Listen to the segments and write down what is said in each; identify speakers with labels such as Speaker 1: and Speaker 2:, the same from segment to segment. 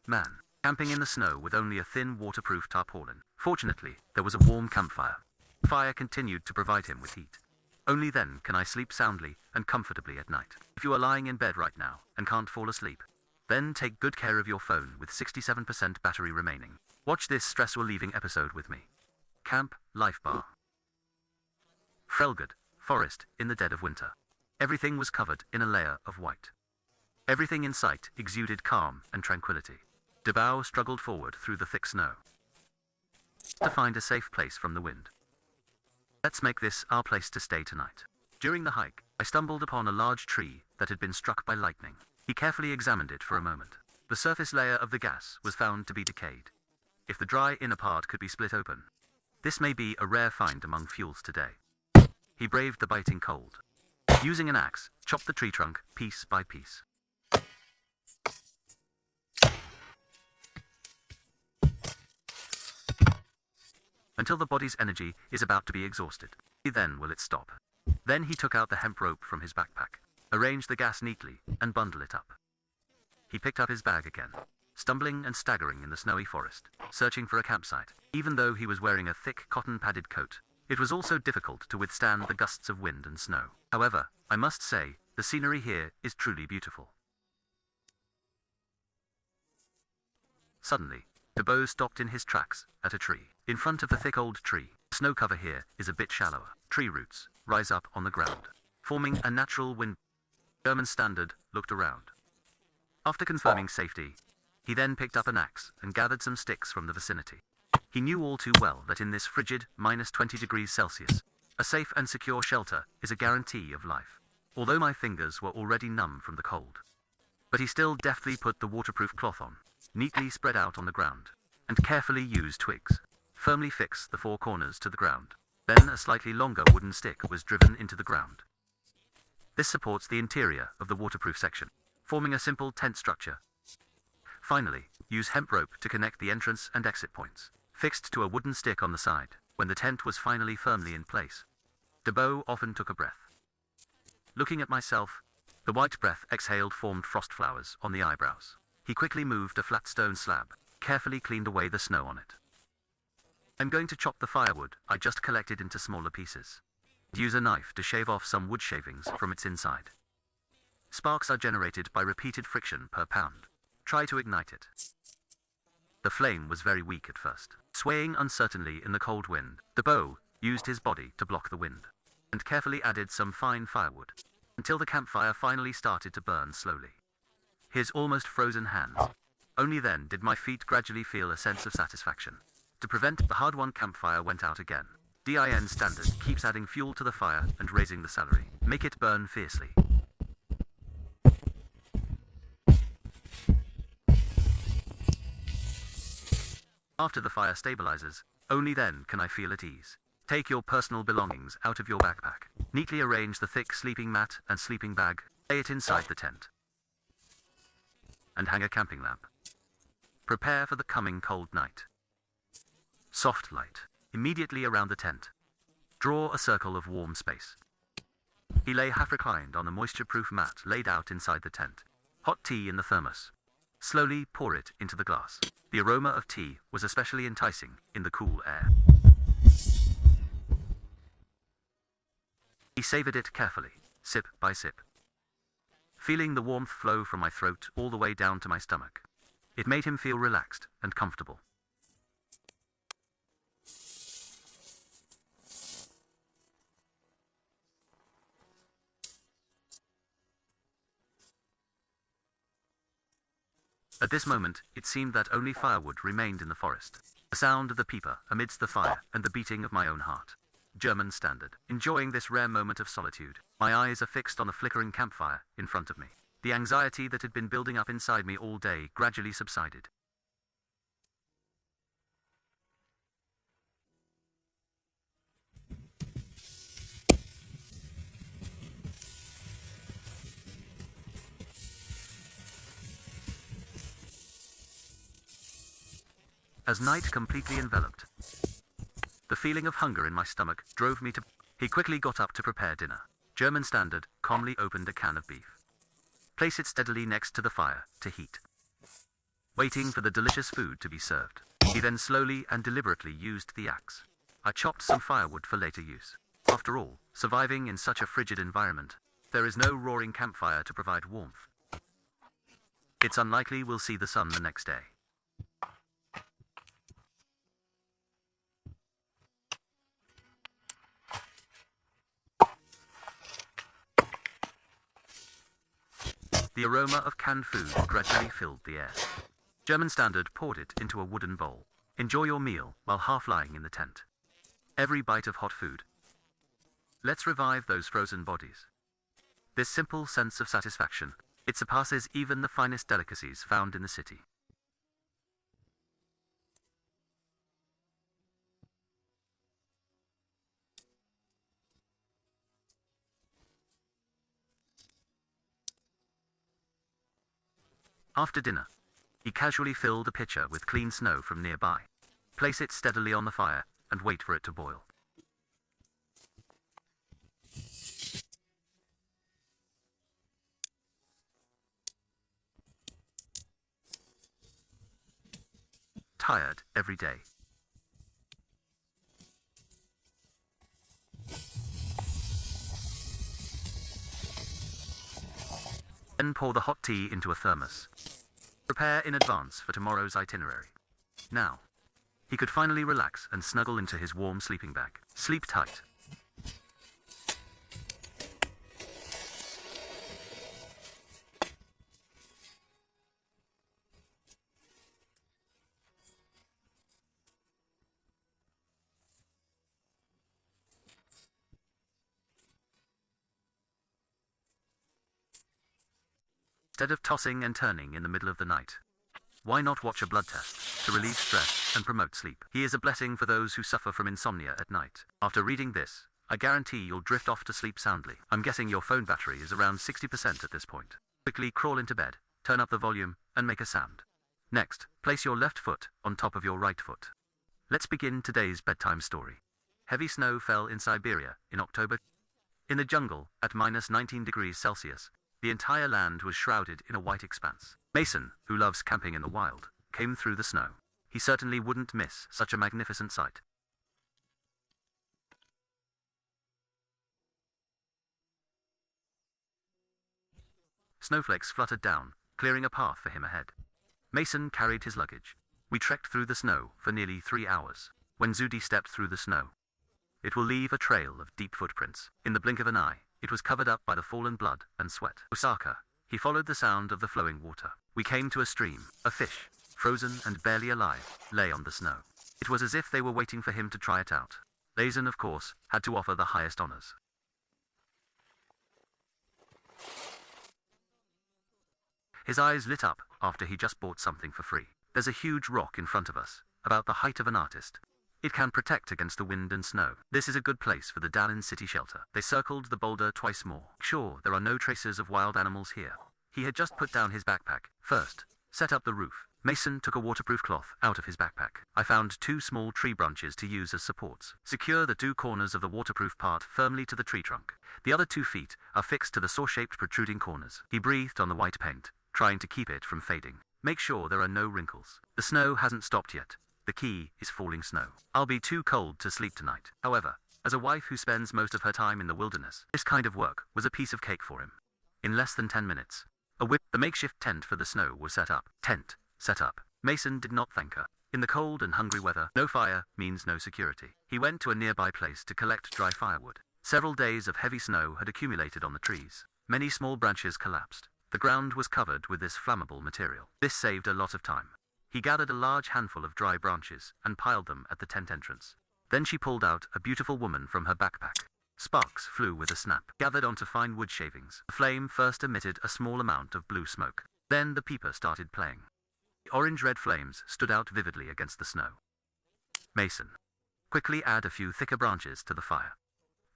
Speaker 1: Man, camping in the snow with only a thin waterproof tarpaulin. Fortunately, there was a warm campfire. Fire continued to provide him with heat. Only then can I sleep soundly and comfortably at night. If you are lying in bed right now and can't fall asleep, then take good care of your phone with 67% battery remaining. Watch this stress relieving episode with me. Camp Life Bar. Frelgud Forest in the dead of winter. Everything was covered in a layer of white. Everything in sight exuded calm and tranquility. Debao struggled forward through the thick snow to find a safe place from the wind. Let's make this our place to stay tonight. During the hike, I stumbled upon a large tree that had been struck by lightning. He carefully examined it for a moment. The surface layer of the gas was found to be decayed. If the dry inner part could be split open, this may be a rare find among fuels today. He braved the biting cold. Using an axe, chopped the tree trunk piece by piece. Until the body's energy is about to be exhausted. Then will it stop. Then he took out the hemp rope from his backpack, arranged the gas neatly, and bundled it up. He picked up his bag again, stumbling and staggering in the snowy forest, searching for a campsite. Even though he was wearing a thick cotton-padded coat, it was also difficult to withstand the gusts of wind and snow. However, I must say, the scenery here is truly beautiful. Suddenly, Debao stopped in his tracks at a tree. In front of the thick old tree, the snow cover here is a bit shallower. Tree roots rise up on the ground, forming a natural wind. German Standard looked around. After confirming safety, he then picked up an axe and gathered some sticks from the vicinity. He knew all too well that in this frigid -20 degrees Celsius, a safe and secure shelter is a guarantee of life. Although my fingers were already numb from the cold, but he still deftly put the waterproof cloth on, neatly spread out on the ground, and carefully used twigs, firmly fix the four corners to the ground. Then a slightly longer wooden stick was driven into the ground. This supports the interior of the waterproof section, forming a simple tent structure. Finally, use hemp rope to connect the entrance and exit points, fixed to a wooden stick on the side. When the tent was finally firmly in place, Debao often took a breath. Looking at myself, the white breath exhaled formed frost flowers on the eyebrows. He quickly moved a flat stone slab, carefully cleaned away the snow on it. I'm going to chop the firewood I just collected into smaller pieces. Use a knife to shave off some wood shavings from its inside. Sparks are generated by repeated friction per pound. Try to ignite it. The flame was very weak at first. Swaying uncertainly in the cold wind, Debao used his body to block the wind, and carefully added some fine firewood, until the campfire finally started to burn slowly. His almost frozen hands. Only then did my feet gradually feel a sense of satisfaction. To prevent the hard-won campfire went out again. DIN Standard keeps adding fuel to the fire and raising the salary. Make it burn fiercely. After the fire stabilizes, only then can I feel at ease. Take your personal belongings out of your backpack. Neatly arrange the thick sleeping mat and sleeping bag. Lay it inside the tent. And hang a camping lamp. Prepare for the coming cold night. Soft light immediately around the tent. Draw a circle of warm space. He lay half reclined on the moisture-proof mat laid out inside the tent. Hot tea in the thermos. Slowly pour it into the glass. The aroma of tea was especially enticing in the cool air. He savored it carefully, sip by sip, feeling the warmth flow from my throat all the way down to my stomach. It made him feel relaxed and comfortable. At this moment, it seemed that only firewood remained in the forest. The sound of the peeper amidst the fire and the beating of my own heart. German Standard. Enjoying this rare moment of solitude, my eyes are fixed on the flickering campfire in front of me. The anxiety that had been building up inside me all day gradually subsided. As night completely enveloped, the feeling of hunger in my stomach drove me to... He quickly got up to prepare dinner. German Standard calmly opened a can of beef. Place it steadily next to the fire to heat. waiting for the delicious food to be served. He then slowly and deliberately used the axe. I chopped some firewood for later use. After all, surviving in such a frigid environment, there is no roaring campfire to provide warmth. It's unlikely we'll see the sun the next day. The aroma of canned food gradually filled the air. German Standard poured it into a wooden bowl. Enjoy your meal while half lying in the tent. Every bite of hot food. Let's revive those frozen bodies. This simple sense of satisfaction, it surpasses even the finest delicacies found in the city. After dinner, he casually filled a pitcher with clean snow from nearby. Place it steadily on the fire and wait for it to boil. Tired every day. Then pour the hot tea into a thermos. Prepare in advance for tomorrow's itinerary. Now, he could finally relax and snuggle into his warm sleeping bag. Sleep tight. Instead of tossing and turning in the middle of the night, why not watch a blood test to relieve stress and promote sleep? He is a blessing for those who suffer from insomnia at night. After reading this, I guarantee you'll drift off to sleep soundly. I'm guessing your phone battery is around 60% at this point. Quickly crawl into bed, turn up the volume, and make a sound. Next, place your left foot on top of your right foot. Let's begin today's bedtime story. Heavy snow fell in Siberia in October. In the jungle, at -19 degrees Celsius, the entire land was shrouded in a white expanse. Mason, who loves camping in the wild, came through the snow. He certainly wouldn't miss such a magnificent sight. Snowflakes fluttered down, clearing a path for him ahead. Mason carried his luggage. We trekked through the snow for nearly 3 hours. When Zudi stepped through the snow, it will leave a trail of deep footprints. In the blink of an eye, it was covered up by the fallen blood and sweat. Osaka, he followed the sound of the flowing water. We came to a stream. A fish, frozen and barely alive, lay on the snow. It was as if they were waiting for him to try it out. Mason, of course, had to offer the highest honors. His eyes lit up after he just bought something for free. There's a huge rock in front of us, about the height of an artist. It can protect against the wind and snow. This is a good place for the Dallin City shelter. They circled the boulder twice more. Sure, there are no traces of wild animals here. He had just put down his backpack. First, set up the roof. Mason took a waterproof cloth out of his backpack. I found 2 small tree branches to use as supports. Secure the 2 corners of the waterproof part firmly to the tree trunk. The other 2 feet are fixed to the saw-shaped protruding corners. He breathed on the white paint, trying to keep it from fading. Make sure there are no wrinkles. The snow hasn't stopped yet. The key is falling snow. I'll be too cold to sleep tonight. However, as a wife who spends most of her time in the wilderness, this kind of work was a piece of cake for him. In less than 10 minutes, the makeshift tent for the snow was set up. Tent, set up. Mason did not thank her. In the cold and hungry weather, no fire means no security. He went to a nearby place to collect dry firewood. Several days of heavy snow had accumulated on the trees. Many small branches collapsed. The ground was covered with this flammable material. This saved a lot of time. He gathered a large handful of dry branches and piled them at the tent entrance. Then she pulled out a beautiful woman from her backpack. Sparks flew with a snap, gathered onto fine wood shavings. The flame first emitted a small amount of blue smoke. Then the peeper started playing. The orange-red flames stood out vividly against the snow. Mason, quickly add a few thicker branches to the fire.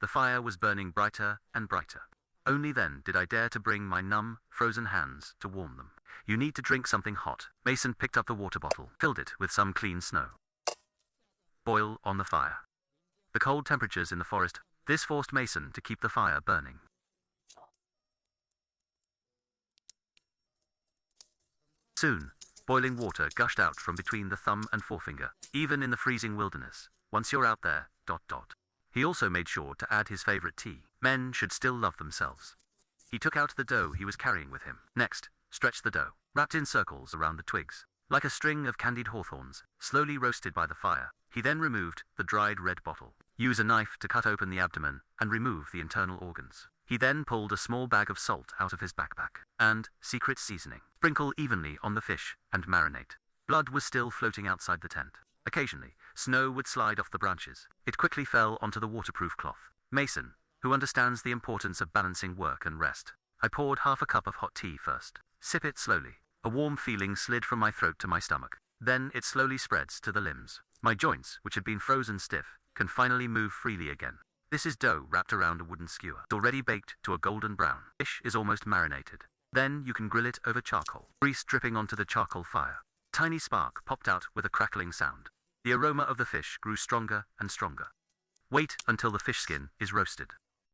Speaker 1: The fire was burning brighter and brighter. Only then did I dare to bring my numb, frozen hands to warm them. You need to drink something hot. Mason picked up the water bottle, filled it with some clean snow. Boil on the fire. The cold temperatures in the forest, this forced Mason to keep the fire burning. Soon, Boiling water gushed out from between the thumb and forefinger, even in the freezing wilderness. Once you're out there, ... He also made sure to add his favorite tea. Men should still love themselves. He took out the dough he was carrying with him. Next, stretch the dough, wrapped in circles around the twigs, like a string of candied hawthorns, slowly roasted by the fire. He then removed the dried red bottle. Use a knife to cut open the abdomen and remove the internal organs. He then pulled a small bag of salt out of his backpack and secret seasoning. Sprinkle evenly on the fish and marinate. Blood was still floating outside the tent. Occasionally, snow would slide off the branches. It quickly fell onto the waterproof cloth. Mason, who understands the importance of balancing work and rest. I poured half a cup of hot tea first. Sip it slowly. A warm feeling slid from my throat to my stomach. Then it slowly spreads to the limbs. My joints, which had been frozen stiff, can finally move freely again. This is dough wrapped around a wooden skewer, already baked to a golden brown. Fish is almost marinated. Then you can grill it over charcoal, grease dripping onto the charcoal fire. Tiny spark popped out with a crackling sound. The aroma of the fish grew stronger and stronger. Wait until the fish skin is roasted.